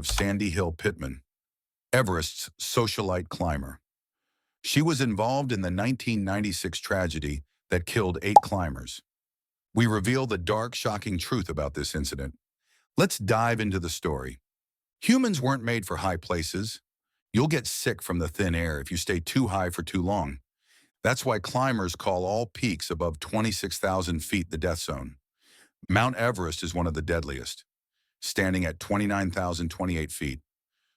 of Sandy Hill-Pittman, Everest's socialite climber. She was involved in the 1996 tragedy that killed 8 climbers. We reveal the dark, shocking truth about this incident. Let's dive into the story. Humans weren't made for high places. You'll get sick from the thin air if you stay too high for too long. That's why climbers call all peaks above 26,000 feet the death zone. Mount Everest is one of the deadliest, standing at 29,028 feet.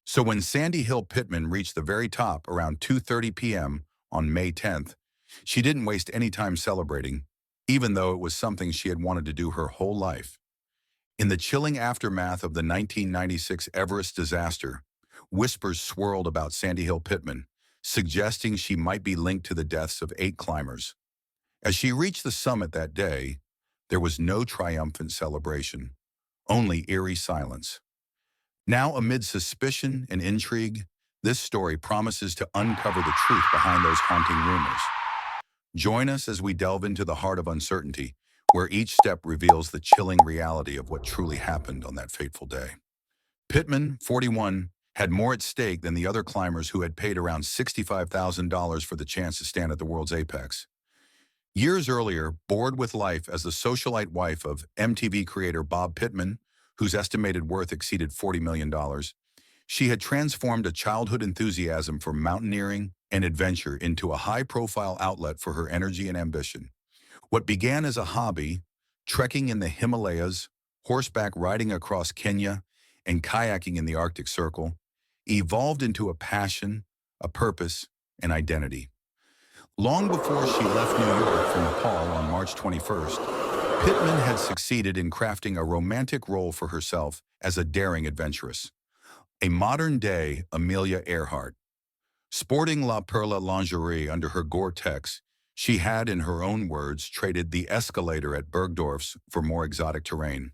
So when Sandy Hill-Pittman reached the very top around 2:30 p.m. on May 10th, she didn't waste any time celebrating, even though it was something she had wanted to do her whole life. In the chilling aftermath of the 1996 Everest disaster, whispers swirled about Sandy Hill-Pittman, suggesting she might be linked to the deaths of 8 climbers. As she reached the summit that day, there was no triumphant celebration, only eerie silence. Now, amid suspicion and intrigue, this story promises to uncover the truth behind those haunting rumors. Join us as we delve into the heart of uncertainty, where each step reveals the chilling reality of what truly happened on that fateful day. Pittman, 41, had more at stake than the other climbers who had paid around $65,000 for the chance to stand at the world's apex. Years earlier, bored with life as the socialite wife of MTV creator Bob Pittman, whose estimated worth exceeded $40 million, she had transformed a childhood enthusiasm for mountaineering and adventure into a high-profile outlet for her energy and ambition. What began as a hobby, trekking in the Himalayas, horseback riding across Kenya, and kayaking in the Arctic Circle, evolved into a passion, a purpose, and identity. Long before she left New York for Nepal on March 21st, Pittman had succeeded in crafting a romantic role for herself as a daring adventuress. A modern-day Amelia Earhart. Sporting La Perla lingerie under her Gore-Tex, she had, in her own words, traded the escalator at Bergdorf's for more exotic terrain.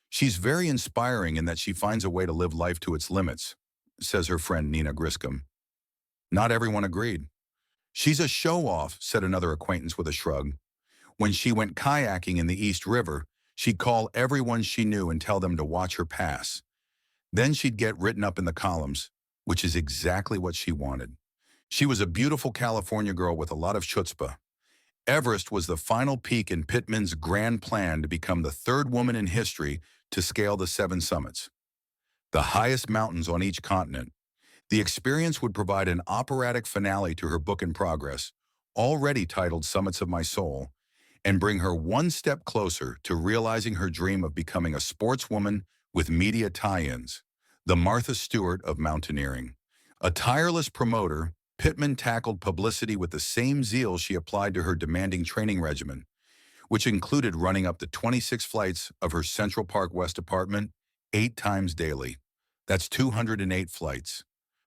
She's very inspiring in that she finds a way to live life to its limits, says her friend Nina Griscom. Not everyone agreed. She's a show-off, said another acquaintance with a shrug. When she went kayaking in the East River, she'd call everyone she knew and tell them to watch her pass. Then she'd get written up in the columns, which is exactly what she wanted. She was a beautiful California girl with a lot of chutzpah. Everest was the final peak in Pittman's grand plan to become the third woman in history to scale the 7 summits, the highest mountains on each continent. The experience would provide an operatic finale to her book in progress, already titled Summits of My Soul, and bring her one step closer to realizing her dream of becoming a sportswoman with media tie-ins, the Martha Stewart of mountaineering. A tireless promoter, Pittman tackled publicity with the same zeal she applied to her demanding training regimen, which included running up the 26 flights of her Central Park West apartment 8 times daily. That's 208 flights.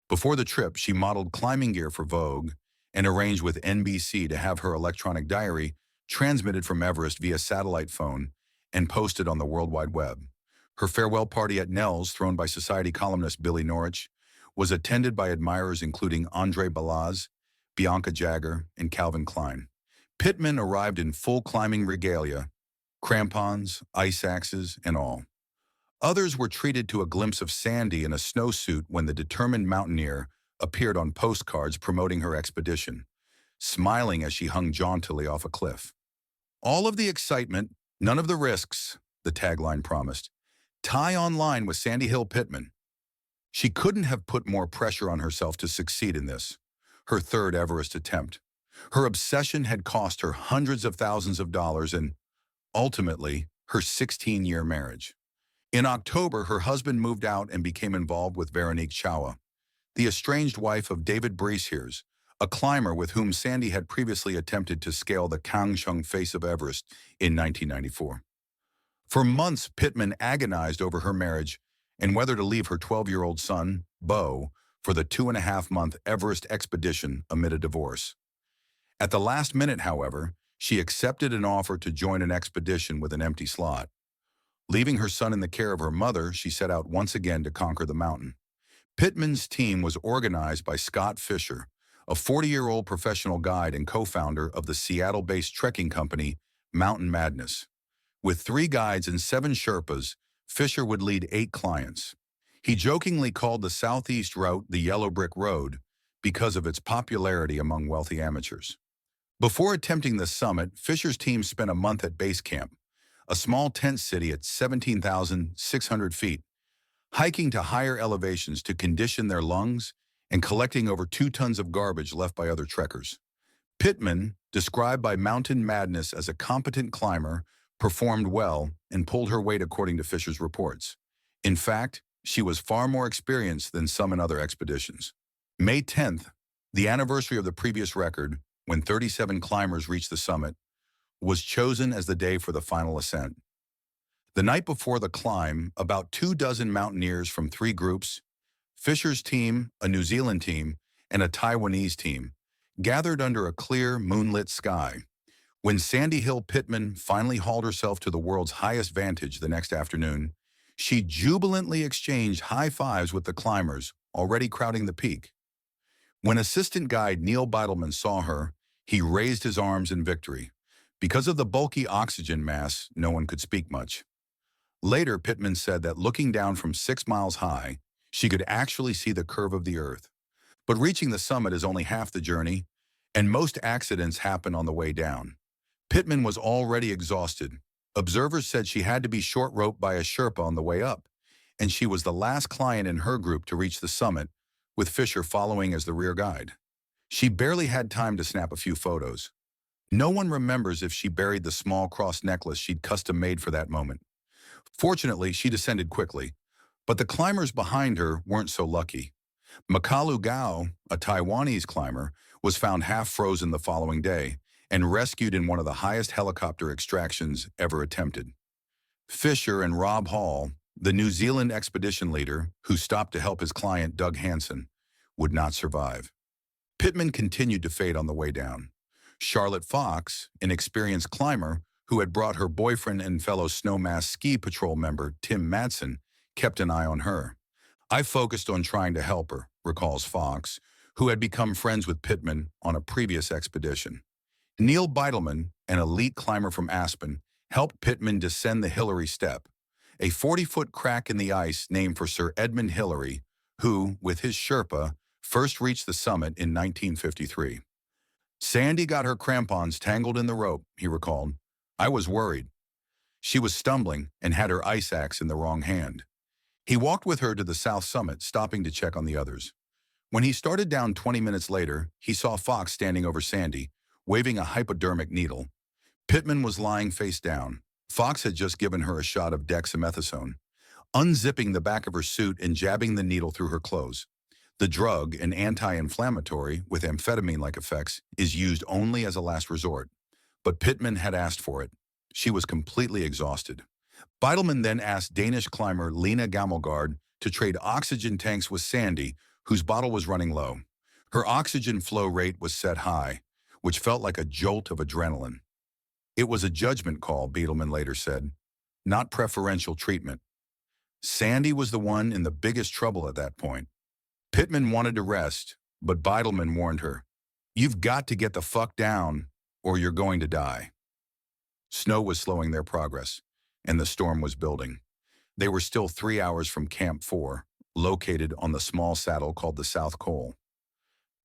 Before the trip, she modeled climbing gear for Vogue and arranged with NBC to have her electronic diary transmitted from Everest via satellite phone and posted on the World Wide Web. Her farewell party at Nell's, thrown by Society columnist Billy Norwich, was attended by admirers including Andre Balazs, Bianca Jagger, and Calvin Klein. Pittman arrived in full climbing regalia, crampons, ice axes, and all. Others were treated to a glimpse of Sandy in a snowsuit when the determined mountaineer appeared on postcards promoting her expedition, smiling as she hung jauntily off a cliff. All of the excitement, none of the risks, the tagline promised. Tie online with Sandy Hill-Pittman. She couldn't have put more pressure on herself to succeed in this, her third Everest attempt. Her obsession had cost her hundreds of thousands of dollars and, ultimately, her 16-year marriage. In October, her husband moved out and became involved with Veronique Chawa, the estranged wife of David Breeshears, a climber with whom Sandy had previously attempted to scale the Kangshung face of Everest in 1994. For months, Pittman agonized over her marriage and whether to leave her 12-year-old son, Bo, for the 2.5-month Everest expedition amid a divorce. At the last minute, however, she accepted an offer to join an expedition with an empty slot. Leaving her son in the care of her mother, she set out once again to conquer the mountain. Pittman's team was organized by Scott Fischer, a 40-year-old professional guide and co-founder of the Seattle-based trekking company Mountain Madness. With 3 guides and 7 Sherpas, Fischer would lead 8 clients. He jokingly called the southeast route the Yellow Brick Road because of its popularity among wealthy amateurs. Before attempting the summit, Fischer's team spent a month at base camp, a small tent city at 17,600 feet, hiking to higher elevations to condition their lungs and collecting over 2 tons of garbage left by other trekkers. Pittman, described by Mountain Madness as a competent climber, performed well and pulled her weight according to Fischer's reports. In fact, she was far more experienced than some in other expeditions. May 10th, the anniversary of the previous record, when 37 climbers reached the summit, was chosen as the day for the final ascent. The night before the climb, about 24 mountaineers from 3 groups, Fischer's team, a New Zealand team, and a Taiwanese team, gathered under a clear, moonlit sky. When Sandy Hill-Pittman finally hauled herself to the world's highest vantage the next afternoon, she jubilantly exchanged high fives with the climbers, already crowding the peak. When assistant guide Neil Beitelman saw her, he raised his arms in victory. Because of the bulky oxygen mass, no one could speak much. Later, Pittman said that looking down from 6 miles high, she could actually see the curve of the earth. But reaching the summit is only half the journey, and most accidents happen on the way down. Pittman was already exhausted. Observers said she had to be short-roped by a Sherpa on the way up, and she was the last client in her group to reach the summit, with Fischer following as the rear guide. She barely had time to snap a few photos. No one remembers if she buried the small cross necklace she'd custom-made for that moment. Fortunately, she descended quickly, but the climbers behind her weren't so lucky. Makalu Gao, a Taiwanese climber, was found half frozen the following day and rescued in one of the highest helicopter extractions ever attempted. Fischer and Rob Hall, the New Zealand expedition leader who stopped to help his client Doug Hansen, would not survive. Pittman continued to fade on the way down. Charlotte Fox, an experienced climber who had brought her boyfriend and fellow Snowmass Ski Patrol member Tim Madsen, kept an eye on her. "I focused on trying to help her," recalls Fox, who had become friends with Pittman on a previous expedition. Neil Beitelman, an elite climber from Aspen, helped Pittman descend the Hillary Step, a 40-foot crack in the ice named for Sir Edmund Hillary, who, with his Sherpa, first reached the summit in 1953. "Sandy got her crampons tangled in the rope," he recalled. "I was worried. She was stumbling and had her ice axe in the wrong hand." He walked with her to the south summit, stopping to check on the others. When he started down 20 minutes later, he saw Fox standing over Sandy, waving a hypodermic needle. Pittman was lying face down. Fox had just given her a shot of dexamethasone, unzipping the back of her suit and jabbing the needle through her clothes. The drug, an anti-inflammatory with amphetamine-like effects, is used only as a last resort. But Pittman had asked for it. She was completely exhausted. Beitelman then asked Danish climber Lena Gammelgaard to trade oxygen tanks with Sandy, whose bottle was running low. Her oxygen flow rate was set high, which felt like a jolt of adrenaline. "It was a judgment call," Beitelman later said, "not preferential treatment." Sandy was the one in the biggest trouble at that point. Pittman wanted to rest, but Beitelman warned her, "You've got to get the fuck down, or you're going to die." Snow was slowing their progress, and the storm was building. They were still 3 hours from Camp 4, located on the small saddle called the South Col.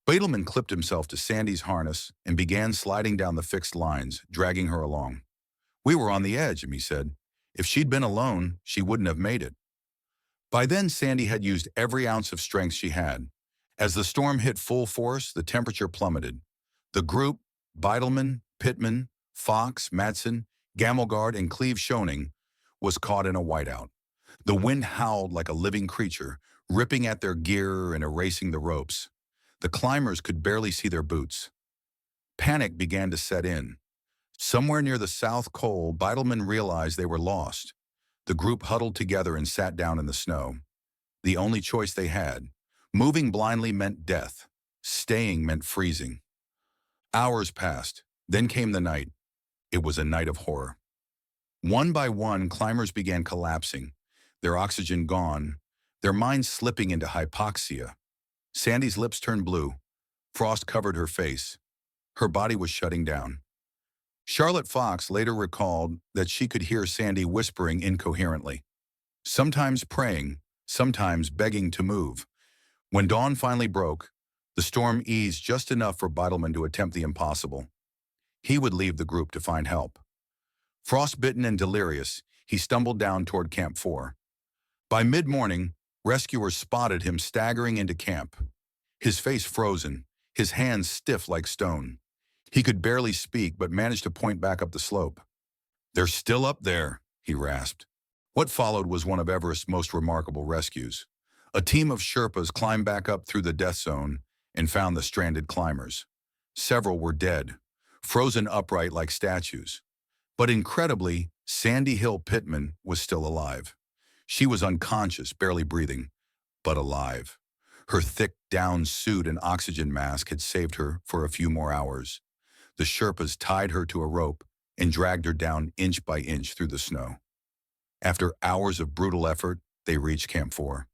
Beitelman clipped himself to Sandy's harness and began sliding down the fixed lines, dragging her along. "We were on the edge," he said. "If she'd been alone, she wouldn't have made it." By then, Sandy had used every ounce of strength she had. As the storm hit full force, the temperature plummeted. The group, Beitelman, Pittman, Fox, Madsen, Gammelgaard, and Cleve Schoening, was caught in a whiteout. The wind howled like a living creature, ripping at their gear and erasing the ropes. The climbers could barely see their boots. Panic began to set in. Somewhere near the South Col, Beitelman realized they were lost. The group huddled together and sat down in the snow. The only choice they had. Moving blindly meant death. Staying meant freezing. Hours passed. Then came the night. It was a night of horror. One by one, climbers began collapsing, their oxygen gone, their minds slipping into hypoxia. Sandy's lips turned blue. Frost covered her face. Her body was shutting down. Charlotte Fox later recalled that she could hear Sandy whispering incoherently, sometimes praying, sometimes begging to move. When dawn finally broke, the storm eased just enough for Beidelman to attempt the impossible. He would leave the group to find help. Frostbitten and delirious, he stumbled down toward Camp 4. By mid-morning, rescuers spotted him staggering into camp, his face frozen, his hands stiff like stone. He could barely speak but managed to point back up the slope. "They're still up there," he rasped. What followed was one of Everest's most remarkable rescues. A team of Sherpas climbed back up through the death zone and found the stranded climbers. Several were dead, frozen upright like statues. But incredibly, Sandy Hill-Pittman was still alive. She was unconscious, barely breathing, but alive. Her thick down suit and oxygen mask had saved her for a few more hours. The Sherpas tied her to a rope and dragged her down inch by inch through the snow. After hours of brutal effort, they reached Camp 4.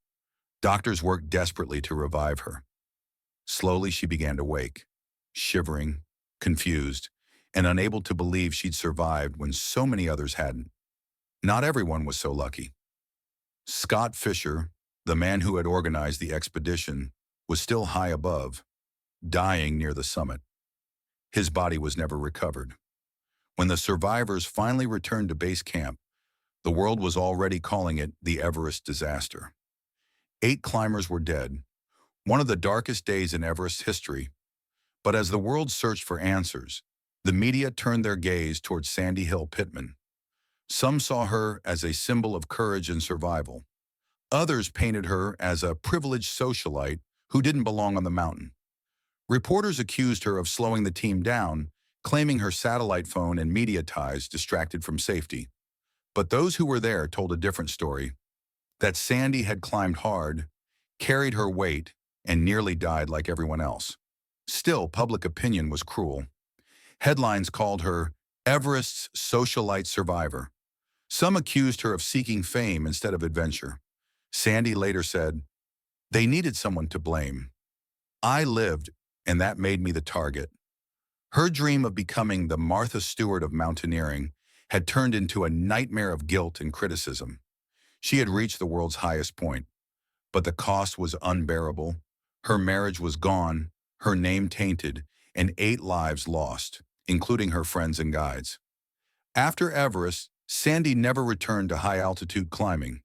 Doctors worked desperately to revive her. Slowly, she began to wake, shivering, confused, and unable to believe she'd survived when so many others hadn't. Not everyone was so lucky. Scott Fischer, the man who had organized the expedition, was still high above, dying near the summit. His body was never recovered. When the survivors finally returned to base camp, the world was already calling it the Everest disaster. 8 climbers were dead, one of the darkest days in Everest's history. But as the world searched for answers, the media turned their gaze towards Sandy Hill-Pittman. Some saw her as a symbol of courage and survival. Others painted her as a privileged socialite who didn't belong on the mountain. Reporters accused her of slowing the team down, claiming her satellite phone and media ties distracted from safety. But those who were there told a different story, that Sandy had climbed hard, carried her weight, and nearly died like everyone else. Still, public opinion was cruel. Headlines called her Everest's socialite survivor. Some accused her of seeking fame instead of adventure. Sandy later said, "They needed someone to blame. I lived, and that made me the target." Her dream of becoming the Martha Stewart of mountaineering had turned into a nightmare of guilt and criticism. She had reached the world's highest point, but the cost was unbearable. Her marriage was gone, her name tainted, and 8 lives lost, including her friends and guides. After Everest, Sandy never returned to high-altitude climbing.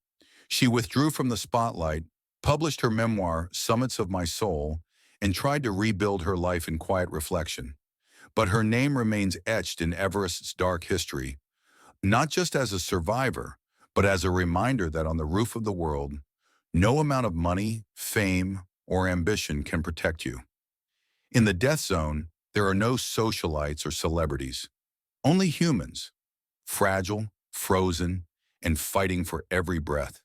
She withdrew from the spotlight, published her memoir, Summits of My Soul, and tried to rebuild her life in quiet reflection. But her name remains etched in Everest's dark history, not just as a survivor, but as a reminder that on the roof of the world, no amount of money, fame, or ambition can protect you. In the death zone, there are no socialites or celebrities, only humans, fragile, frozen, and fighting for every breath.